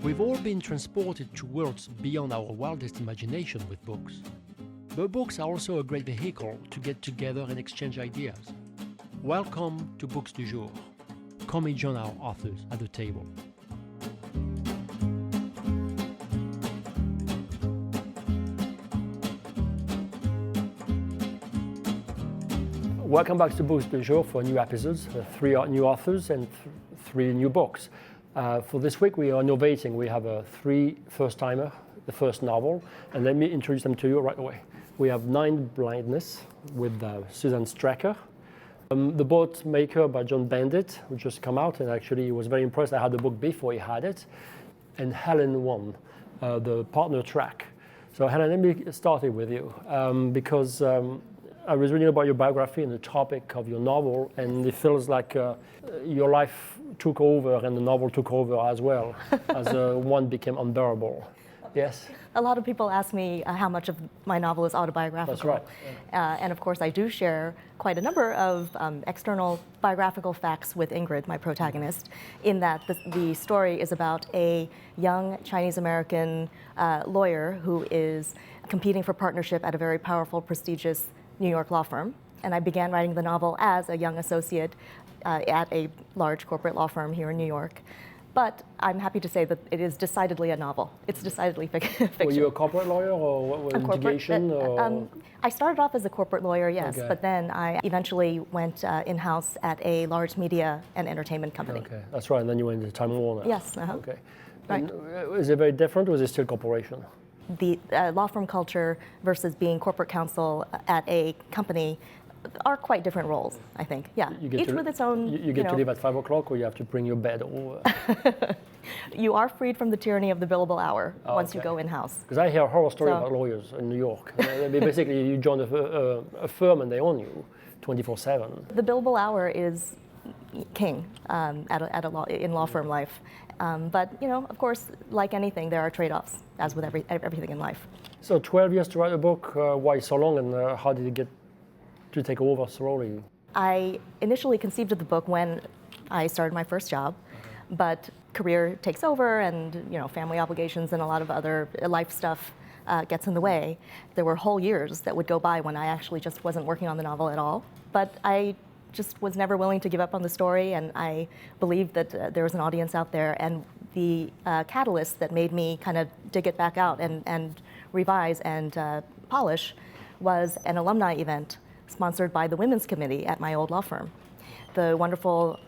We've all been transported to worlds beyond our wildest imagination with books. But books are also a great vehicle to get together and exchange ideas. Welcome to Books du Jour. Come and join our authors at the table. Welcome back to Books du Jour for new episodes, 3 new authors and 3 new books. For this week we are innovating. We have 3 first-timer, the first novel, and let me introduce them to you right away. We have Blindness with Susan Strecker. The Boat Maker by John Bandit, which just come out, and actually he was very impressed. I had the book before he had it. And Helen Won, the partner track. So Helen, let me start it with you, because I was reading about your biography and the topic of your novel, and it feels like your life took over and the novel took over as well, as one became unbearable. Yes? A lot of people ask me how much of my novel is autobiographical. That's right. Yeah. And of course I do share quite a number of external biographical facts with Ingrid, my protagonist, in that the story is about a young Chinese-American lawyer who is competing for partnership at a very powerful, prestigious New York law firm. And I began writing the novel as a young associate at a large corporate law firm here in New York. But I'm happy to say that it is decidedly a novel. It's decidedly fiction. Were you a corporate lawyer or litigation? I started off as a corporate lawyer, yes, okay. But then I eventually went in-house at a large media and entertainment company. Okay, that's right, and then you went into Time Warner. Yes. Okay. Right. And, is it very different, or is it still corporation? The law firm culture versus being corporate counsel at a company are quite different roles, I think. Yeah, each with its own. You get to leave at 5 o'clock, or you have to bring your bed over. You are freed from the tyranny of the billable hour once you go in-house. Because I hear a horror story about lawyers in New York. Basically, you join a firm and they own you 24/7. The billable hour is king in law firm life. But, of course, like anything, there are trade-offs, as with everything in life. So 12 years to write a book, why so long, and how did it get to take over slowly? I initially conceived of the book when I started my first job, but career takes over, and family obligations and a lot of other life stuff gets in the way. There were whole years that would go by when I actually just wasn't working on the novel at all. But I just was never willing to give up on the story, and I believed that there was an audience out there, and the catalyst that made me kind of dig it back out and revise and polish was an alumni event sponsored by the Women's Committee at my old law firm. The wonderful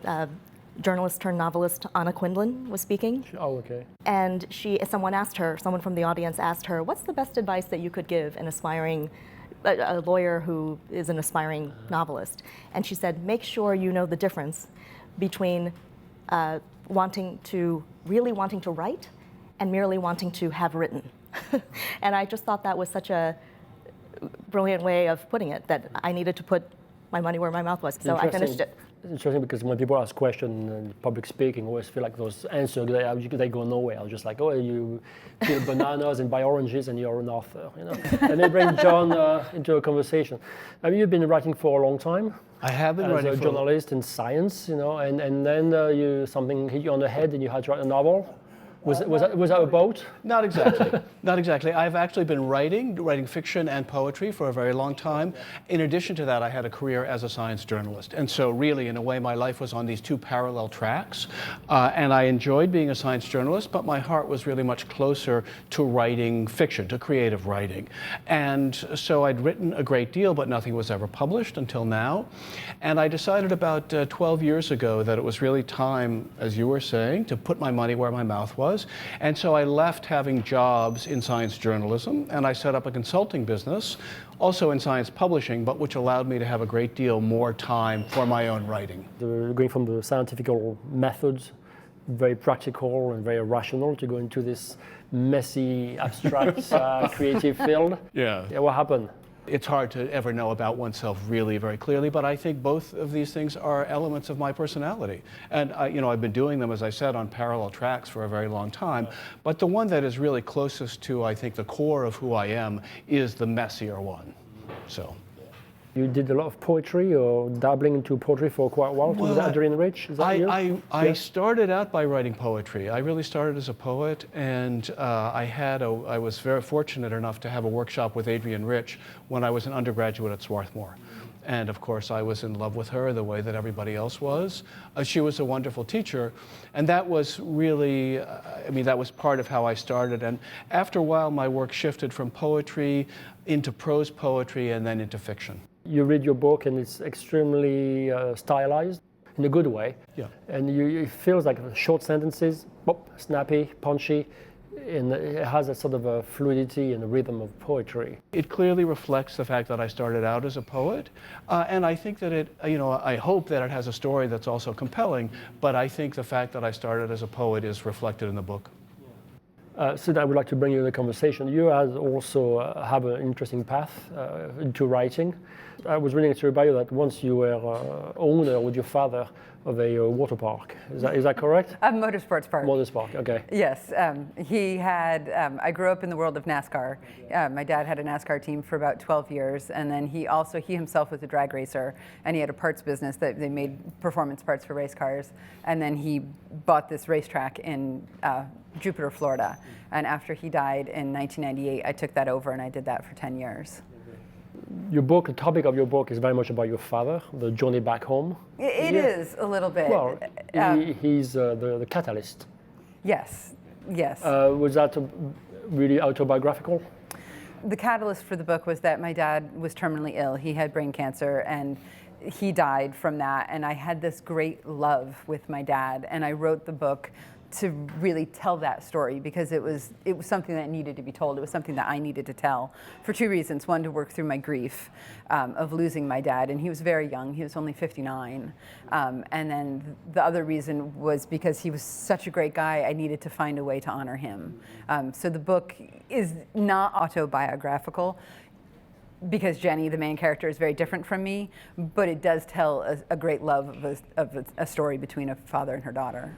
journalist turned novelist Anna Quindlen was speaking. Oh, okay. And someone from the audience asked her, what's the best advice that you could give an aspiring a lawyer who is an aspiring novelist? And she said, make sure you know the difference between really wanting to write and merely wanting to have written. And I just thought that was such a brilliant way of putting it, that I needed to put my money where my mouth was. So I finished it. It's interesting because when people ask questions in public speaking, I always feel like those answers, they go nowhere. I'm just like, oh, you peel bananas and buy oranges and you're an author, And they bring John into a conversation. Have you been writing for a long time? I have been writing as a journalist in science, and then something hit you on the head and you had to write a novel? Was that a boat? Not exactly. Not exactly. I've actually been writing fiction and poetry for a very long time. In addition to that, I had a career as a science journalist. And so really, in a way, my life was on these 2 parallel tracks. And I enjoyed being a science journalist, but my heart was really much closer to writing fiction, to creative writing. And so I'd written a great deal, but nothing was ever published until now. And I decided about 12 years ago that it was really time, as you were saying, to put my money where my mouth was. And so I left having jobs in science journalism, and I set up a consulting business, also in science publishing, but which allowed me to have a great deal more time for my own writing. Going from the scientific methods, very practical and very rational, to go into this messy, abstract, creative field. Yeah. What happened? It's hard to ever know about oneself really very clearly, but I think both of these things are elements of my personality. And I've been doing them, as I said, on parallel tracks for a very long time. But the one that is really closest to, I think, the core of who I am is the messier one. So. You did a lot of poetry or dabbling into poetry for quite a while. Was that Adrian Rich? Is that you? I started out by writing poetry. I really started as a poet, and I was very fortunate enough to have a workshop with Adrian Rich when I was an undergraduate at Swarthmore. And of course, I was in love with her the way that everybody else was. She was a wonderful teacher, and that was really, that was part of how I started. And after a while, my work shifted from poetry into prose poetry and then into fiction. You read your book and it's extremely stylized in a good way. Yeah. And it feels like short sentences, pop, snappy, punchy, and it has a sort of a fluidity and a rhythm of poetry. It clearly reflects the fact that I started out as a poet, and I think that I hope that it has a story that's also compelling, but I think the fact that I started as a poet is reflected in the book. Sid, I would like to bring you in the conversation. You also have an interesting path into writing. I was reading a story about you that once you were owner with your father of a water park. Is that correct? A motorsports park. Motorsport, okay. Yes, he had. I grew up in the world of NASCAR. My dad had a NASCAR team for about 12 years, and then he himself was a drag racer, and he had a parts business that they made performance parts for race cars. And then he bought this racetrack in Jupiter, Florida. And after he died in 1998, I took that over and I did that for 10 years. Your book, the topic of your book is very much about your father, the journey back home. It is a little bit. Well, he's the catalyst. Yes, yes. Was that really autobiographical? The catalyst for the book was that my dad was terminally ill. He had brain cancer and he died from that. And I had this great love with my dad. And I wrote the book to really tell that story because it was something that needed to be told. It was something that I needed to tell for two reasons. One, to work through my grief of losing my dad, and he was very young. He was only 59. And then the other reason was because he was such a great guy, I needed to find a way to honor him. So the book is not autobiographical, because Jenny, the main character, is very different from me, but it does tell a great love of a story between a father and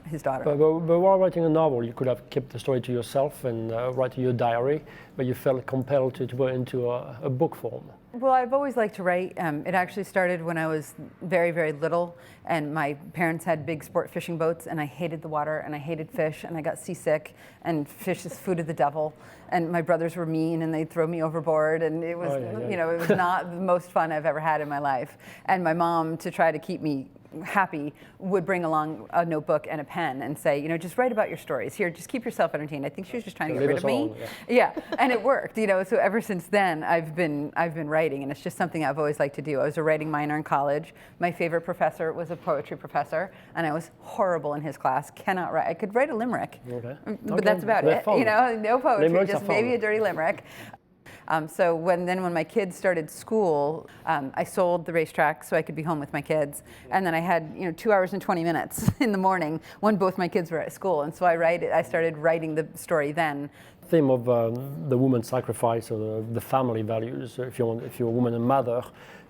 his daughter. But while writing a novel, you could have kept the story to yourself and write your diary, but you felt compelled to put it into a book form. Well, I've always liked to write. It actually started when I was very, very little, and my parents had big sport fishing boats, and I hated the water, and I hated fish, and I got seasick, and fish is food of the devil, and my brothers were mean, and they'd throw me overboard, and it was, it was not the most fun I've ever had in my life. And my mom, to try to keep me happy, would bring along a notebook and a pen and say, just write about your stories. Here, just keep yourself entertained. I think she was just trying to get rid of me. Yeah, and it worked. So ever since then, I've been writing, and it's just something I've always liked to do. I was a writing minor in college. My favorite professor was a poetry professor, and I was horrible in his class. Cannot write. I could write a limerick, but that's about it. No poetry, Limericks just maybe a dirty limerick. So when my kids started school, I sold the racetrack so I could be home with my kids. And then I had 2 hours and 20 minutes in the morning when both my kids were at school. And so I started writing the story then. Theme of the woman's sacrifice or the family values. If you're a woman and mother,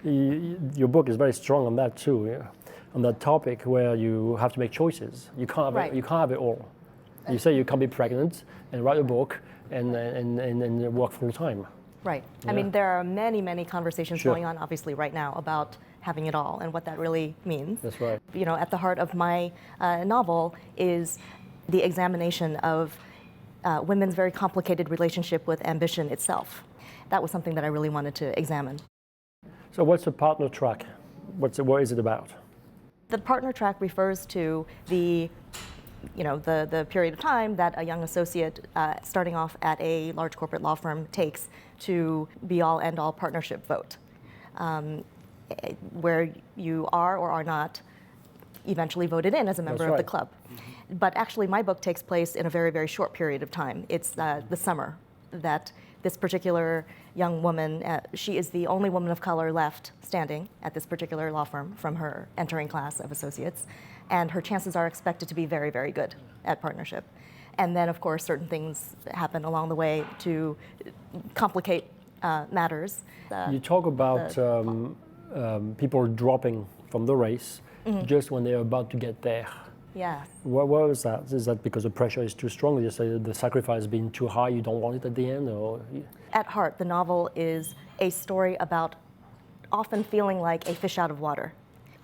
your book is very strong on that too. Yeah? On that topic where you have to make choices. You can't have it all. You say you can't be pregnant and write a book and work full time. Right. Yeah. I mean, there are many, many conversations going on, obviously, right now about having it all and what that really means. That's right. At the heart of my novel is the examination of women's very complicated relationship with ambition itself. That was something that I really wanted to examine. So what's a partner track? What is it about? The partner track refers to the period of time that a young associate starting off at a large corporate law firm takes to be-all, end-all partnership vote, where you are or are not eventually voted in as a member of the club. Mm-hmm. But actually, my book takes place in a very, very short period of time. It's the summer that this particular young woman, she is the only woman of color left standing at this particular law firm from her entering class of associates, and her chances are expected to be very, very good at partnership. And then, of course, certain things happen along the way to complicate matters. You talk about people dropping from the race just when they're about to get there. Yeah. What was that? Is that because the pressure is too strong? You say the sacrifice has been too high, you don't want it at the end? Or? At heart, the novel is a story about often feeling like a fish out of water.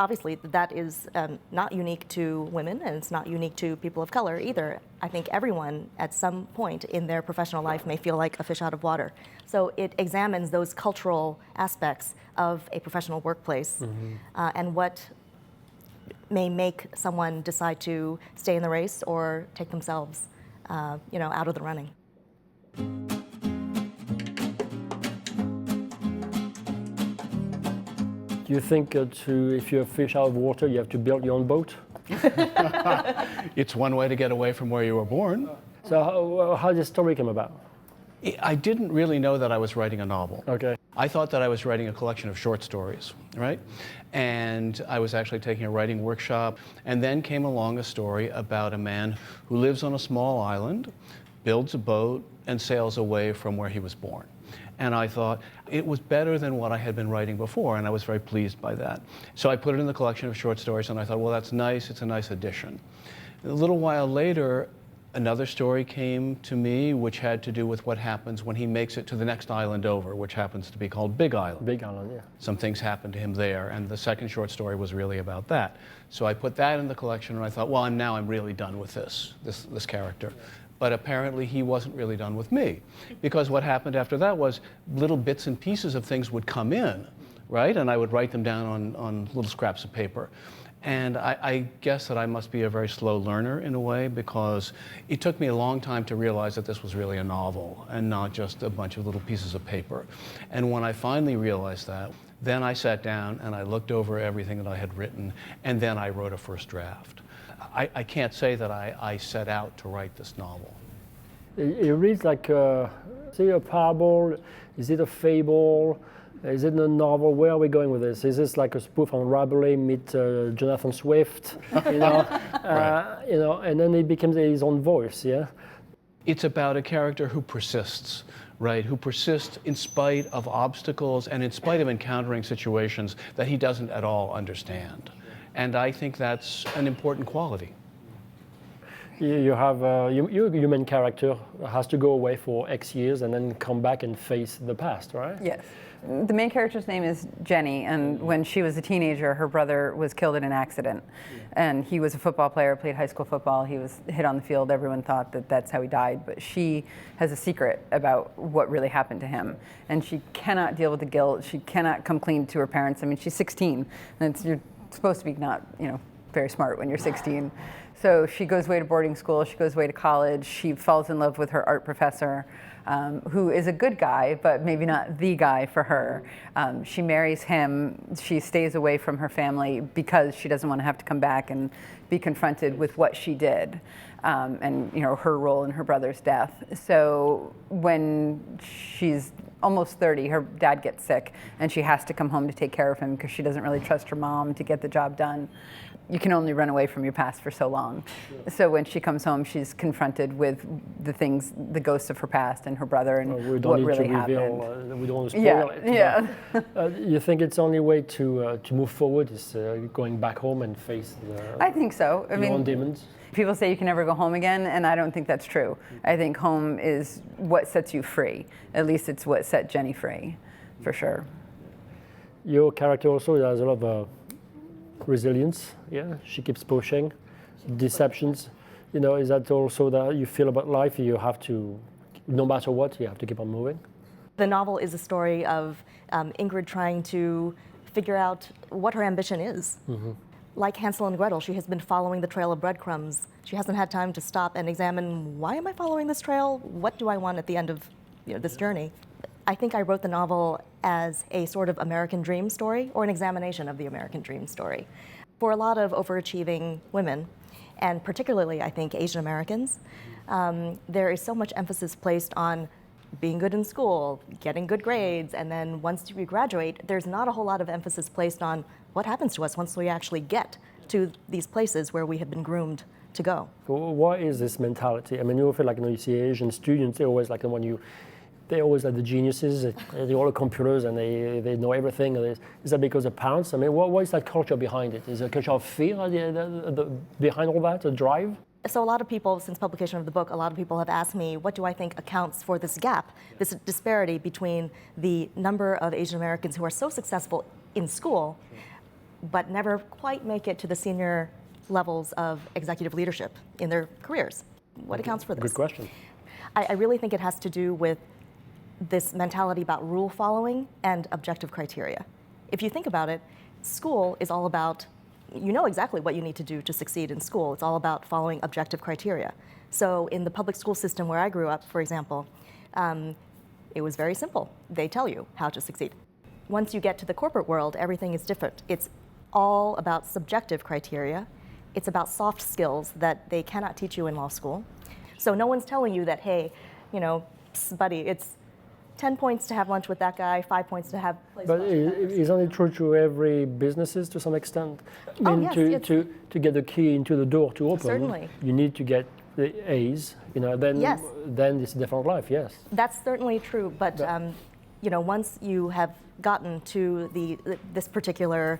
Obviously, that is not unique to women, and it's not unique to people of color either. I think everyone at some point in their professional life may feel like a fish out of water. So it examines those cultural aspects of a professional workplace and what may make someone decide to stay in the race or take themselves out of the running. Do you think if you're a fish out of water, you have to build your own boat? It's one way to get away from where you were born. So how did this story come about? I didn't really know that I was writing a novel. Okay. I thought that I was writing a collection of short stories, right? And I was actually taking a writing workshop, and then came along a story about a man who lives on a small island, builds a boat, and sails away from where he was born. And I thought it was better than what I had been writing before, and I was very pleased by that. So I put it in the collection of short stories, and I thought, well, that's nice, it's a nice addition. A little while later, another story came to me which had to do with what happens when he makes it to the next island over, which happens to be called Big Island. Big Island, yeah. Some things happened to him there, and the second short story was really about that. So I put that in the collection, and I thought, well, now I'm really done with this character. But apparently he wasn't really done with me, because what happened after that was little bits and pieces of things would come in, right? And I would write them down on little scraps of paper. And I guess that I must be a very slow learner in a way, because it took me a long time to realize that this was really a novel and not just a bunch of little pieces of paper. And when I finally realized that, then I sat down and I looked over everything that I had written, and then I wrote a first draft. I can't say that I set out to write this novel. It reads like, is it a parable? Is it a fable? Is it a novel? Where are we going with this? Is this like a spoof on Rabelais meet Jonathan Swift? Right. And then it becomes his own voice, yeah? It's about a character who persists, right? Who persists in spite of obstacles and in spite of encountering situations that he doesn't at all understand. And I think that's an important quality. You have your human character has to go away for X years and then come back and face the past, right? Yes. The main character's name is Jenny, and when she was a teenager, her brother was killed in an accident. And he was a football player, played high school football. He was hit on the field. Everyone thought that that's how he died. But she has a secret about what really happened to him. And she cannot deal with the guilt. She cannot come clean to her parents. I mean, she's 16, and you're supposed to be not, very smart when you're 16. So she goes away to boarding school. She goes away to college. She falls in love with her art professor, who is a good guy, but maybe not the guy for her. She marries him. She stays away from her family because she doesn't want to have to come back and be confronted with what she did, and her role in her brother's death. So when she's almost 30, her dad gets sick, and she has to come home to take care of him because she doesn't really trust her mom to get the job done. You can only run away from your past for so long. So when she comes home, she's confronted with the things, the ghosts of her past and her brother, and what really happened. We don't want to spoil it. Yeah. You think it's the only way to move forward is going back home and face I think so. I mean, own demons? People say you can never go home again, and I don't think that's true. I think home is what sets you free. At least it's what set Jenny free, for sure. Your character also has a lot of resilience, yeah? She keeps pushing. Deceptions, is that also that you feel about life? You have to, no matter what, you have to keep on moving? The novel is a story of Ingrid trying to figure out what her ambition is. Mm-hmm. Like Hansel and Gretel, she has been following the trail of breadcrumbs. She hasn't had time to stop and examine, why am I following this trail? What do I want at the end of this journey? I think I wrote the novel as a sort of American dream story, or an examination of the American dream story. For a lot of overachieving women, and particularly I think Asian Americans, there is so much emphasis placed on being good in school, getting good grades, and then once you graduate, there's not a whole lot of emphasis placed on what happens to us once we actually get to these places where we have been groomed to go. What is this mentality? I mean, you feel like you see Asian students, they're always like the one they're always like the geniuses, they all the computers and they know everything. Is that because of parents? I mean, what is that culture behind it? Is there a culture of fear behind all that, a drive? So a lot of people, since publication of the book, a lot of people have asked me, what do I think accounts for this gap, this disparity between the number of Asian Americans who are so successful in school, but never quite make it to the senior levels of executive leadership in their careers? What accounts for this? Good question. I really think it has to do with this mentality about rule following and objective criteria. If you think about it, school is all about, you know exactly what you need to do to succeed in school. It's all about following objective criteria. So in the public school system where I grew up, for example, it was very simple. They tell you how to succeed. Once you get to the corporate world, everything is different. It's all about subjective criteria. It's about soft skills that they cannot teach you in law school. So no one's telling you that, hey, buddy, it's 10 points to have lunch with that guy, 5 points to have place But lunch with that person. isn't it true to every businesses to some extent? I mean, yes, to get the key into the door to open, Certainly. you need to get the A's. Then Yes. then it's a different life. Yes. That's certainly true, but once you have gotten to this particular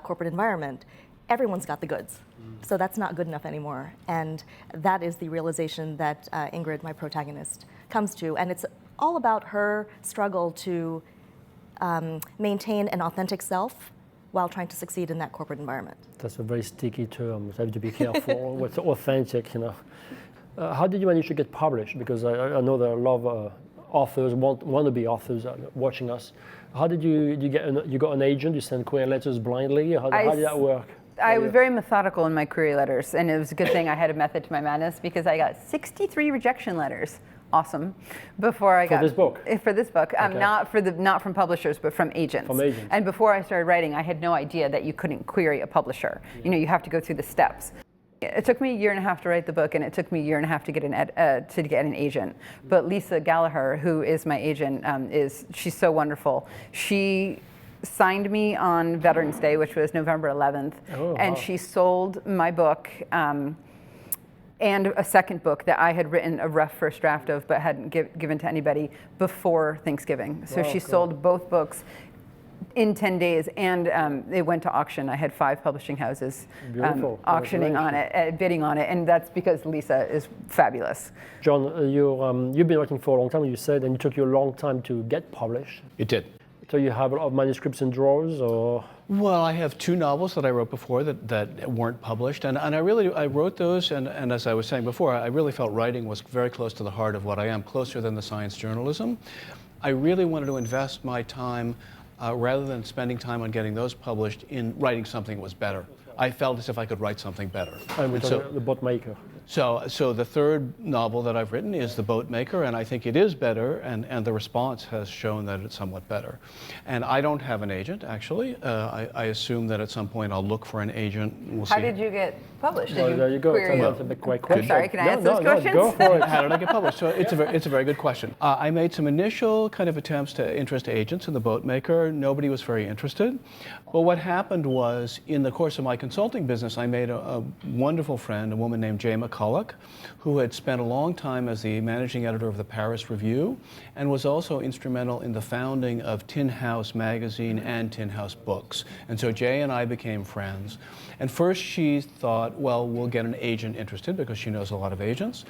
corporate environment, everyone's got the goods. So that's not good enough anymore. And that is the realization that Ingrid, my protagonist, comes to. And it's all about her struggle to maintain an authentic self while trying to succeed in that corporate environment. That's a very sticky term. So I have to be careful. What's authentic, How did you manage to get published? Because I know there are a lot of authors, want to be authors watching us. How did you get? You got an agent? You send query letters blindly? How did that work? I was very methodical in my query letters, and it was a good thing I had a method to my madness because I got 63 rejection letters. Awesome. Before I got this book? For this book, Okay. not from publishers, but from agents. From agents. And before I started writing, I had no idea that you couldn't query a publisher. Yeah. You have to go through the steps. It took me a year and a half to write the book, and it took me a year and a half to get an agent. But Lisa Gallagher, who is my agent, she's so wonderful. She signed me on Veterans Day, which was November 11th, and she sold my book and a second book that I had written a rough first draft of but hadn't given to anybody before Thanksgiving. So she sold both books in 10 days, and it went to auction. I had 5 publishing houses auctioning on it, bidding on it, and that's because Lisa is fabulous. John, you've been writing for a long time, you said, and it took you a long time to get published. It did. So you have a lot of manuscripts in drawers, or? Well, I have 2 novels that I wrote before that weren't published, and I wrote those, and as I was saying before, I really felt writing was very close to the heart of what I am, closer than the science journalism. I really wanted to invest my time, rather than spending time on getting those published, in writing something that was better. I felt as if I could write something better. And we're talking the boat maker. So the third novel that I've written is The Boat Maker, and I think it is better, and the response has shown that it's somewhat better. And I don't have an agent, actually. I assume that at some point I'll look for an agent. We'll see. How did you get published? Well, there you go. That's a big question. I'm sorry, can I ask those questions? Go for it. How did I get published? So it's a very good question. I made some initial kind of attempts to interest agents in The Boat Maker. Nobody was very interested. But what happened was, in the course of my consulting business, I made a wonderful friend, a woman named Jay McCulloch, who had spent a long time as the managing editor of the Paris Review, and was also instrumental in the founding of Tin House Magazine and Tin House Books. And so Jay and I became friends. And first she thought, well, we'll get an agent interested because she knows a lot of agents.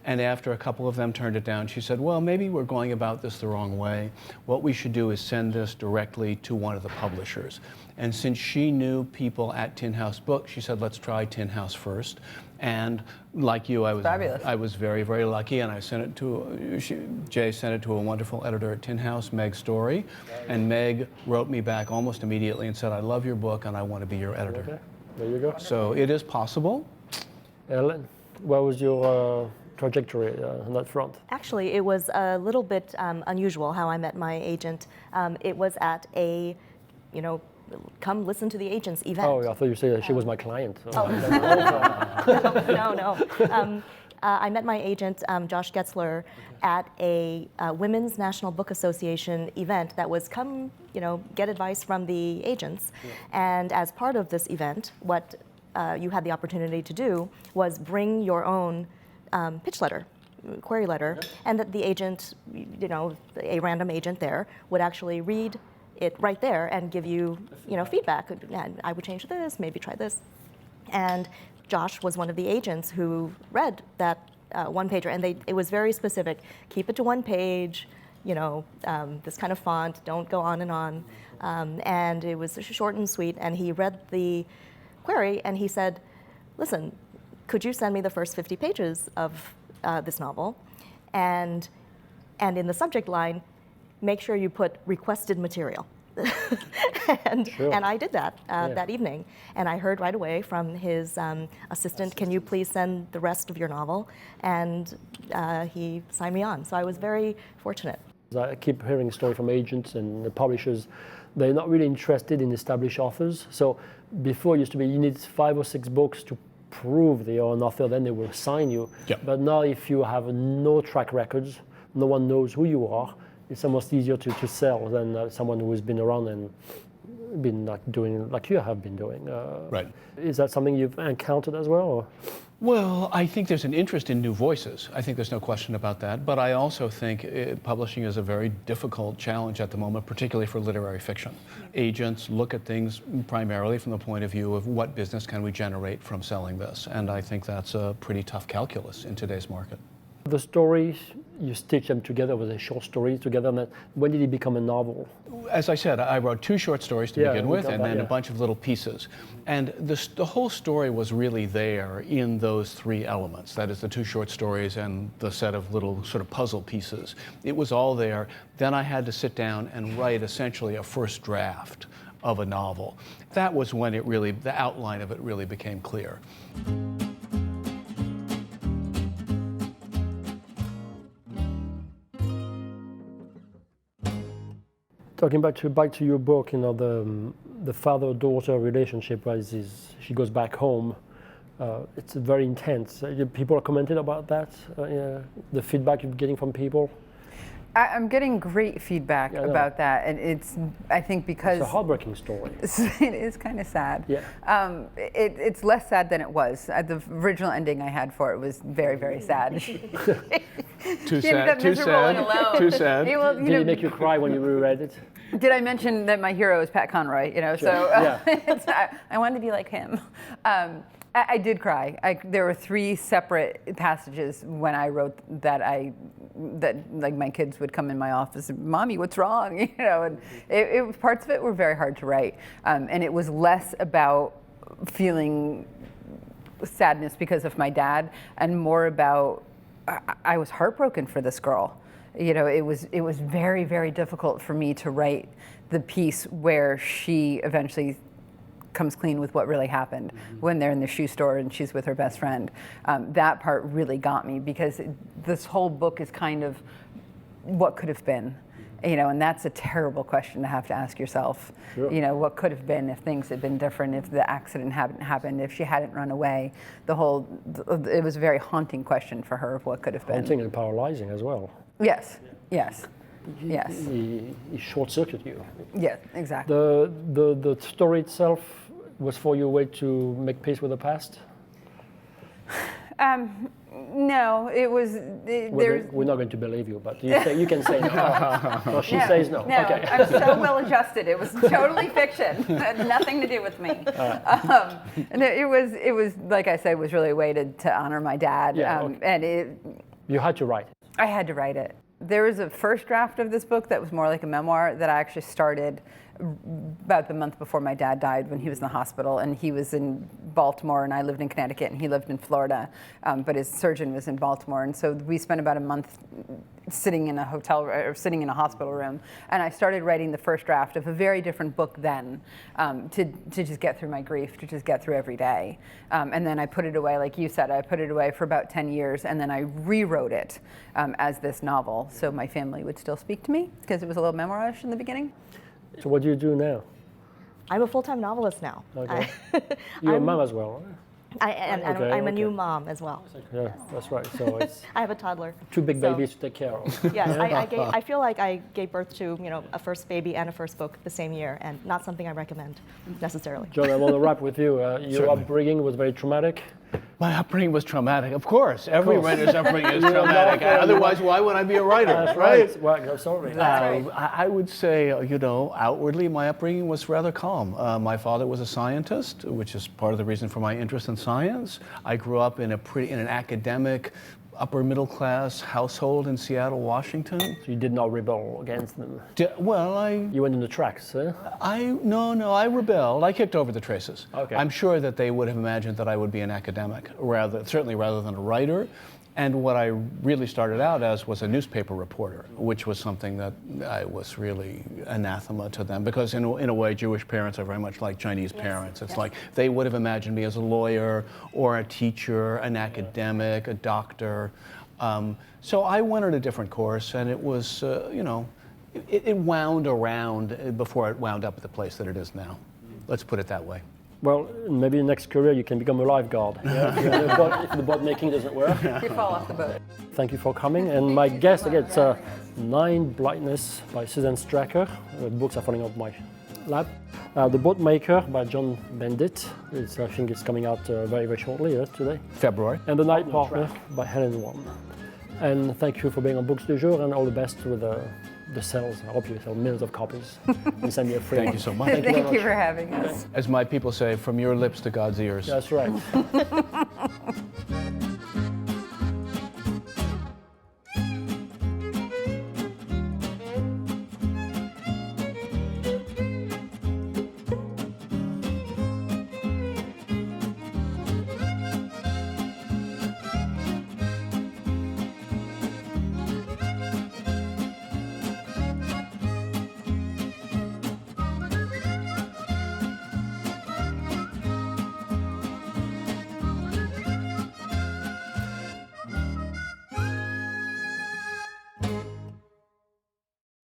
And after a couple of them turned it down, she said, well, maybe we're going about this the wrong way. What we should do is send this directly to one of the publishers. And since she knew people at Tin House Books, she said, let's try Tin House first. And like you, I was very, very lucky, and I sent it to, Jay sent it to a wonderful editor at Tin House, Meg Story, and Meg wrote me back almost immediately and said, I love your book and I want to be your editor. Okay. There you go. So it is possible. Ellen, what was your trajectory on that front? Actually, it was a little bit unusual how I met my agent. It was at a, come listen to the agent's event. Oh, I thought you said she was my client. No. I met my agent, Josh Getzler, at a Women's National Book Association event that was come, get advice from the agents. Yeah. And as part of this event, what you had the opportunity to do was bring your own pitch letter, query letter, and that the agent, a random agent there, would actually read it right there and give you, feedback. I would change this, maybe try this. And Josh was one of the agents who read that one-pager, and it was very specific. Keep it to one page, this kind of font, don't go on and on. And it was short and sweet, and he read the query, and he said, listen, could you send me the first 50 pages of this novel? And in the subject line, make sure you put requested material. And I did that that evening. And I heard right away from his assistant, can you please send the rest of your novel? And he signed me on. So I was very fortunate. I keep hearing stories from agents and the publishers. They're not really interested in established authors. So before it used to be you need 5 or 6 books to prove that you're an author, then they will sign you. Yep. But now if you have no track records, no one knows who you are, it's almost easier to sell than someone who has been around and been doing like you have been doing. Right. Is that something you've encountered as well? Or? Well, I think there's an interest in new voices. I think there's no question about that. But I also think publishing is a very difficult challenge at the moment, particularly for literary fiction. Agents look at things primarily from the point of view of what business can we generate from selling this. And I think that's a pretty tough calculus in today's market. The stories, you stitch them together with a short story together. And when did it become a novel? As I said, I wrote 2 short stories to begin with, and then a bunch of little pieces. And the whole story was really there in those 3 elements. That is the 2 short stories and the set of little sort of puzzle pieces. It was all there. Then I had to sit down and write essentially a first draft of a novel. That was when the outline of it really became clear. Talking back to your book, the father-daughter relationship, she goes back home. It's very intense. People are commenting about that, the feedback you're getting from people. I'm getting great feedback about that, and I think because it's a heartbreaking story. It is kind of sad. Yeah. It's less sad than it was. The original ending I had for it was very, very sad. Too sad. Too sad. Too sad. Did it make you cry when you reread it? Did I mention that my hero is Pat Conroy? Sure. So Yeah. I wanted to be like him. I did cry. There were 3 separate passages when I wrote that like my kids would come in my office and, Mommy, what's wrong? And parts of it were very hard to write. And it was less about feeling sadness because of my dad and more about I was heartbroken for this girl. It was very, very difficult for me to write the piece where she eventually comes clean with what really happened when they're in the shoe store and she's with her best friend. That part really got me because this whole book is kind of what could have been, and that's a terrible question to have to ask yourself. Sure. What could have been if things had been different, if the accident hadn't happened, if she hadn't run away. It was a very haunting question for her of what could have been. Haunting and paralyzing as well. Yes, yes. Yes. He short-circuited you. Yeah, exactly. The story itself was for you a way to make peace with the past? No, it was. We're not going to believe you, but you can say no. Well, she says no. No, okay. I'm so well adjusted. It was totally fiction. It had nothing to do with me. And it was like I said, was really a way to honor my dad. Yeah, okay. And you had to write it. I had to write it. There was a first draft of this book that was more like a memoir that I actually started about the month before my dad died when he was in the hospital, and he was in Baltimore and I lived in Connecticut and he lived in Florida, but his surgeon was in Baltimore, and so we spent about a month sitting in a hospital room, and I started writing the first draft of a very different book then, to just get through my grief, to just get through every day, and then I put it away, like you said, I put it away for about 10 years, and then I rewrote it as this novel, so my family would still speak to me because it was a little memoirish in the beginning. So what do you do now? I'm a full-time novelist now. Okay. You're a mom as well, right? I am, and I'm a new mom as well. Yeah, Yes. that's right. So it's I have a toddler. 2 big So- babies to take care of. Yes, I feel like I gave birth to a first baby and a first book the same year, and not something I recommend necessarily. John, I want to wrap with you. Your Certainly. upbringing was very traumatic. My upbringing was traumatic, of course. Every writer's upbringing is traumatic. Otherwise, why would I be a writer, That's right? Well, absolutely. I would say, outwardly, my upbringing was rather calm. My father was a scientist, which is part of the reason for my interest in science. I grew up in an academic, upper middle class household in Seattle, Washington. So you did not rebel against them. You went in the tracks, eh? I rebelled. I kicked over the traces. Okay. I'm sure that they would have imagined that I would be an academic, certainly rather than a writer. And what I really started out as was a newspaper reporter, which was something that I was really anathema to them, because in a way, Jewish parents are very much like Chinese parents. It's like they would have imagined me as a lawyer or a teacher, an academic, a doctor. So I went on a different course, and it was, it wound around before it wound up at the place that it is now. Let's put it that way. Well, maybe in the next career you can become a lifeguard. If the boat making doesn't work. You fall off the boat. Thank you for coming. And my guest, again, it's 9 Blindness by Susan Strecker. The books are falling off my lap. The Boat Maker by John Bendit. I think it's coming out very, very shortly, today. February. And The Night Partner by Helen Wong. And thank you for being on Books du Jour, and all the best with the sales. I hope you sell millions of copies and send me a free Thank one. you so much. Thank you for having us. As my people say, from your lips to God's ears. That's right.